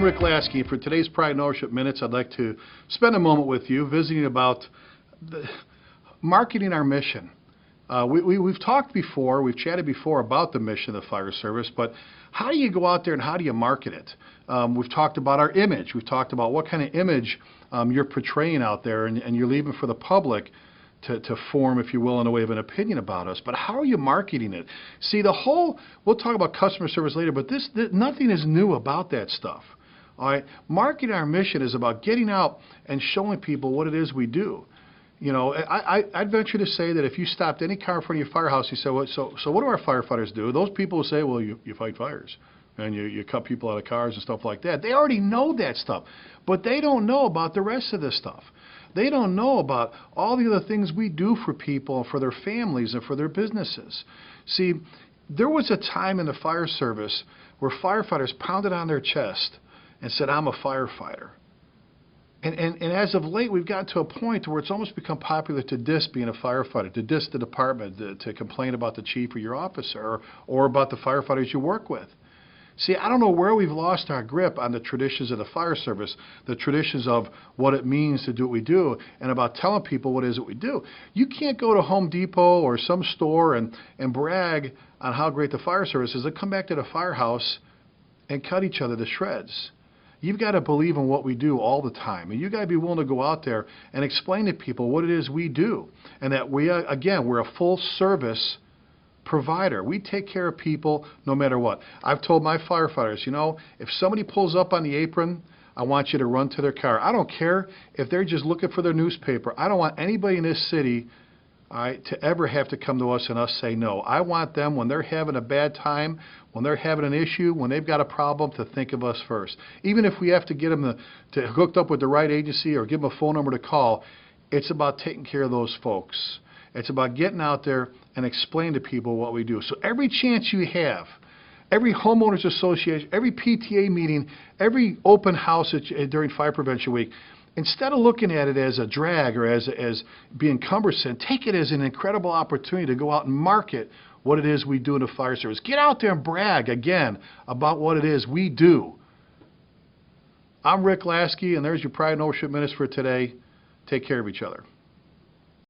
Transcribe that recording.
I'm Rick Lasky. For today's Pride and Ownership Minutes, I'd like to spend a moment with you visiting about marketing our mission. We've talked before, we've chatted before about the mission of the fire service, but how do you go out there and how do you market it? We've talked about our image. We've talked about what kind of image you're portraying out there and you're leaving for the public to form, if you will, in a way of an opinion about us. But how are you marketing it? See, we'll talk about customer service later, but nothing is new about that stuff. All right, marketing our mission is about getting out and showing people what it is we do. You know, I'd venture to say that if you stopped any car in front of your firehouse, you said, so what do our firefighters do? Those people will say, well, you fight fires and you cut people out of cars and stuff like that. They already know that stuff, but they don't know about the rest of this stuff. They don't know about all the other things we do for people, for their families, and for their businesses. See, there was a time in the fire service where firefighters pounded on their chest and said, I'm a firefighter. And as of late, we've gotten to a point where it's almost become popular to diss being a firefighter, to diss the department, to complain about the chief or your officer, or about the firefighters you work with. See, I don't know where we've lost our grip on the traditions of the fire service, the traditions of what it means to do what we do, and about telling people what it is that we do. You can't go to Home Depot or some store and brag on how great the fire service is and come back to the firehouse and cut each other to shreds. You've got to believe in what we do all the time, and you've got to be willing to go out there and explain to people what it is we do, and that we're a full service provider. We take care of people no matter what. I've told my firefighters, you know, if somebody pulls up on the apron, I want you to run to their car. I don't care if they're just looking for their newspaper. I don't want anybody in this city to ever have to come to us and us say no. I want them, when they're having a bad time, when they're having an issue, when they've got a problem, to think of us first. Even if we have to get them to hooked up with the right agency or give them a phone number to call, it's about taking care of those folks. It's about getting out there and explaining to people what we do. So every chance you have, every homeowners association, every PTA meeting, every open house during Fire Prevention Week, instead of looking at it as a drag or as being cumbersome, take it as an incredible opportunity to go out and market what it is we do in the fire service. Get out there and brag, again, about what it is we do. I'm Rick Lasky, and there's your Pride and Ownership Minutes for today. Take care of each other.